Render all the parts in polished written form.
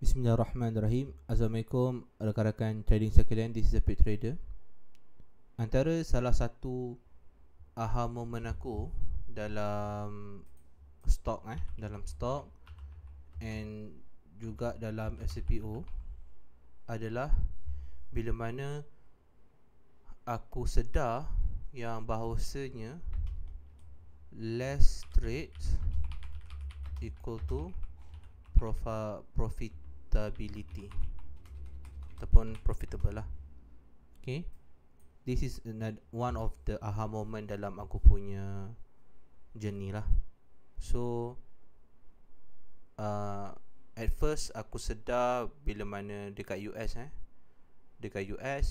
Bismillahirrahmanirrahim. Assalamualaikum rakan-rakan trading sekalian. This is a Pit Trader. Antara salah satu aha moment aku dalam stok and juga dalam FCPO adalah bila mana aku sedar yang bahawasanya less trades equal to profitability ataupun profitable lah. Okay, this is one of the aha moment dalam aku punya journey lah. So at first aku sedar bila mana dekat US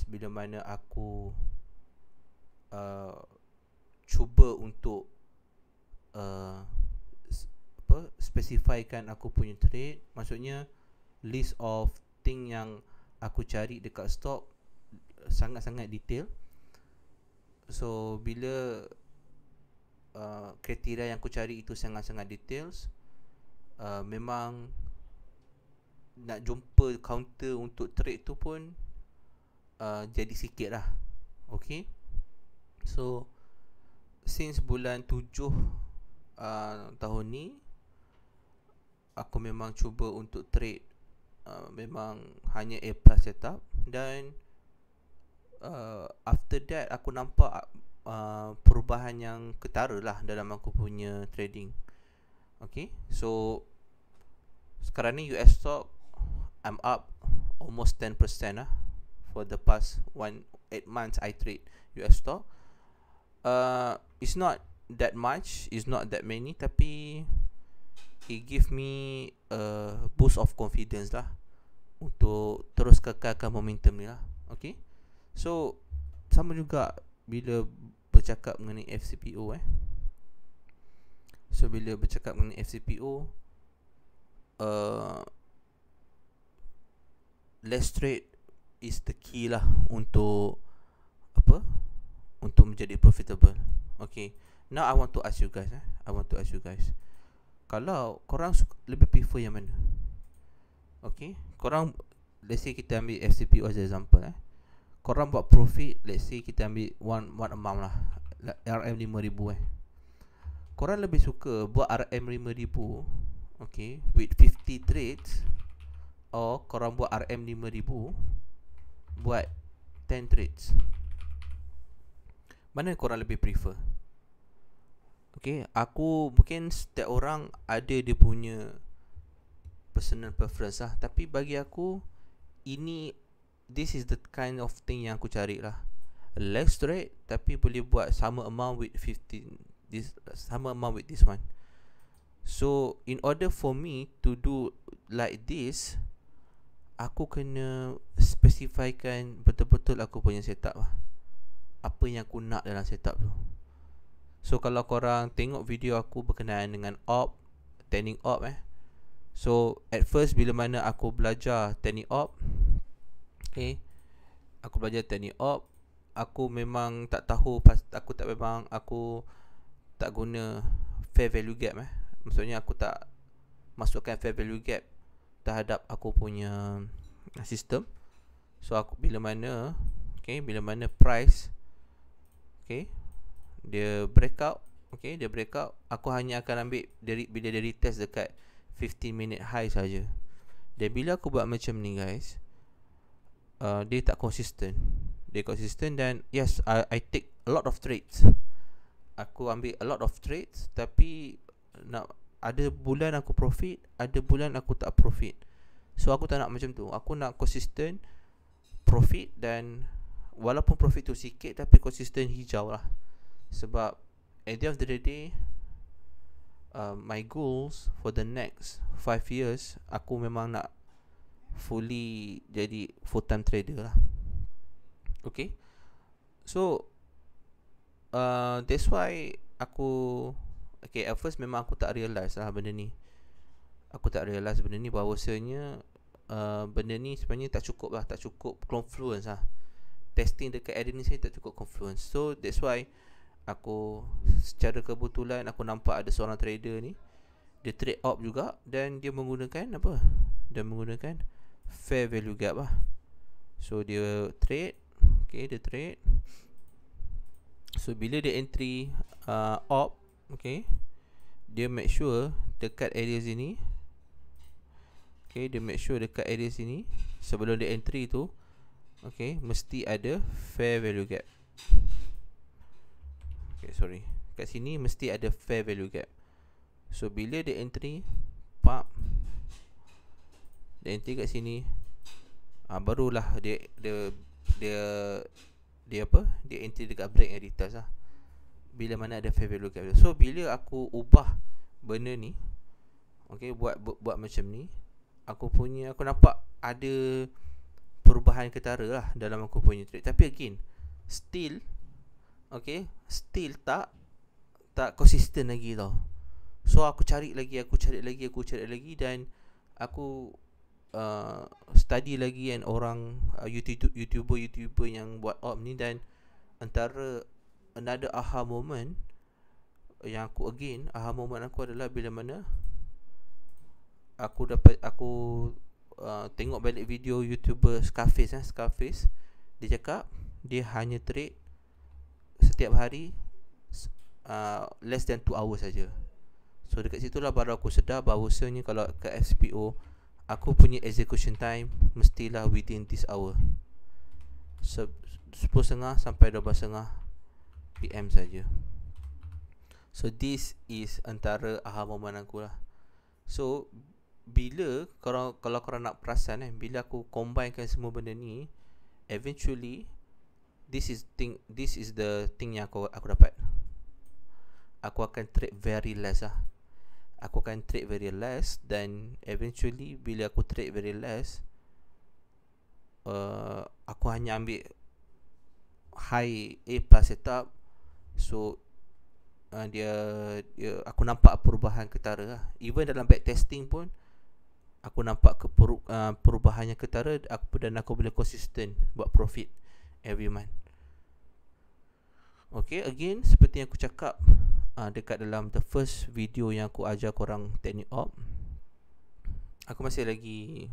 bila mana aku cuba untuk specifykan aku punya trade, maksudnya list of thing yang aku cari dekat stock sangat-sangat detail. So bila kriteria yang aku cari itu sangat-sangat details, memang nak jumpa counter untuk trade tu pun jadi sikit lah. Okay, so since bulan 7 tahun ni aku memang cuba untuk trade memang hanya A+ setup, dan after that aku nampak perubahan yang ketara lah dalam aku punya trading. Okay, so sekarang ni US stock I'm up almost 10% lah for the past 8 months I trade US stock. It's not that much, it's not that many, tapi it give me a boost of confidence lah untuk terus kekalkan momentum ni lah. Okay, so sama juga bila bercakap mengenai FCPO So bila bercakap mengenai FCPO, less trade is the key lah untuk untuk menjadi profitable. Okay, now I want to ask you guys kalau korang lebih prefer yang mana? Okay, korang, let's say kita ambil FCPO as example korang buat profit, let's say kita ambil one amount lah, RM5,000 korang lebih suka buat RM5,000 okay, with 50 trades, or korang buat RM5,000 buat 10 trades? Mana korang lebih prefer? Okay, aku mungkin setiap orang ada dia punya personal preference lah, tapi bagi aku this is the kind of thing yang aku cari lah. Less trade tapi boleh buat sama amount with this one. So in order for me to do like this, aku kena specifykan betul-betul aku punya setup lah, apa yang aku nak dalam setup tu. So kalau korang tengok video aku berkenaan dengan technique op so at first bila mana aku belajar technique op, okay, aku belajar technique op, aku memang tak tahu, aku tak guna fair value gap maksudnya aku tak masukkan fair value gap terhadap aku punya sistem. So aku bila mana price dia breakout, aku hanya akan ambil bila dia retest dekat 15 minute high saja. Dan bila aku buat macam ni guys, dia tak konsisten. Dan yes, I take a lot of trades. Aku ambil a lot of trades, tapi ada bulan aku profit, ada bulan aku tak profit. So aku tak nak macam tu. Aku nak konsisten profit, dan walaupun profit tu sikit tapi konsisten hijau lah. Sebab at the end of the day, my goals for the next 5 years, aku memang nak fully jadi full time trader lah. Okay, so that's why at first memang aku tak realise lah benda ni. Bahawasanya benda ni sebenarnya tak cukup confluence lah. Testing dekat Adenine saya tak cukup confluence. So that's why aku secara kebetulan aku nampak ada seorang trader ni, dia trade op juga, dan dia menggunakan dan menggunakan fair value gap lah. So dia trade, okay, dia trade. So bila dia entry op, okay, dia make sure dekat area sini, okay, dia make sure dekat area sini sebelum dia entry tu, okay, mesti ada fair value gap. Okay, sorry, kat sini mesti ada fair value gap. So bila dia entry, dia entry kat sini, barulah dia apa? Dia entry dekat break and retest lah. Bila mana ada fair value gap. So bila aku ubah benda ni, okay, buat macam ni, aku nampak ada perubahan ketara lah dalam aku punya trade. Tapi again, still, okay, still tak konsisten lagi tau. So aku cari lagi dan aku study lagi kan orang YouTuber yang buat op ni, dan antara another aha moment yang aha moment aku adalah bila mana aku tengok balik video YouTuber Scarface. Dia cakap dia hanya trade setiap hari less than 2 hours saja. So dekat situlah baru aku sedar bahawasanya kalau ke FCPO, aku punya execution time mestilah within this hour, 10.30 sampai 12.30 PM saja. So this is antara aha moment aku lah. So bila kalau korang nak perasan bila aku combinekan semua benda ni, eventually this is the thing yang aku dapat. Aku akan trade very less lah. Dan eventually bila aku trade very less, aku hanya ambil high A plus setup. So dia aku nampak perubahan ketara lah. Even dalam backtesting pun aku nampak perubahannya ketara, dan aku boleh konsisten buat profit every month. Okay, again seperti yang aku cakap dekat dalam the first video yang aku ajar korang teknik op, aku masih lagi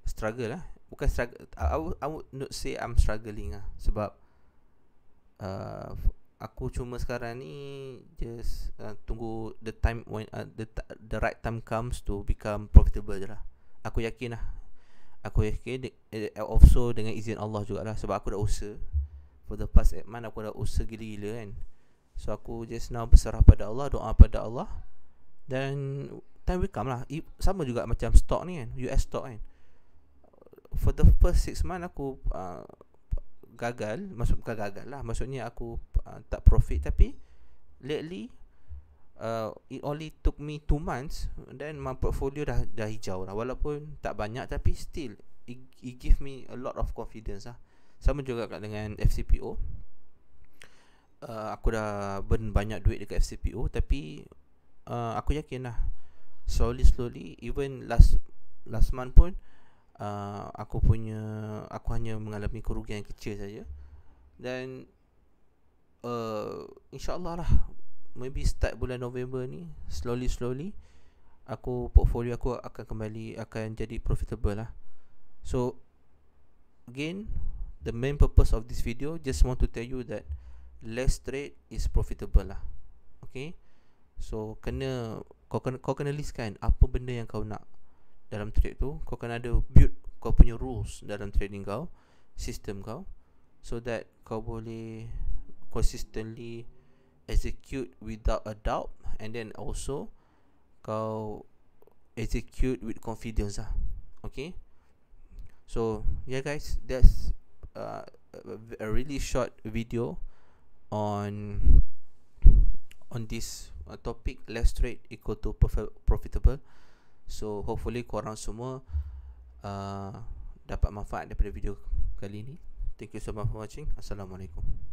struggle lah. Bukan struggle, I would not say I'm struggling lah. Sebab aku cuma sekarang ni just tunggu the time when the right time comes to become profitable je lah. Aku yakin also dengan izin Allah jugalah. Sebab aku dah usaha for the past 8 months, aku dah usaha gila-gila kan. So aku just now berserah pada Allah, doa pada Allah, dan time will come lah. Sama juga macam stock ni kan, US stock kan. For the first 6 months aku gagal. Bukan gagal lah, maksudnya aku tak profit. Tapi lately it only took me 2 months, then my portfolio dah hijau lah. Walaupun tak banyak, tapi still it give me a lot of confidence lah. Sama juga dengan FCPO. Aku dah burn banyak duit dekat FCPO, tapi aku yakin lah slowly, even last month pun aku hanya mengalami kerugian kecil saja. Dan InsyaAllah lah, maybe start bulan November ni, slowly portfolio aku akan jadi profitable lah. So again, the main purpose of this video, just want to tell you that less trade is profitable lah. Okay, so kau kena list kan apa benda yang kau nak dalam trade tu. Kau kena ada build kau punya rules dalam trading kau, sistem kau, so that kau boleh consistently execute without a doubt, and then also kau execute with confidence lah. Okay, so yeah guys, that's a really short video on this topic, less trade equal to profitable. So hopefully korang semua dapat manfaat daripada video kali ni. Thank you so much for watching. Assalamualaikum.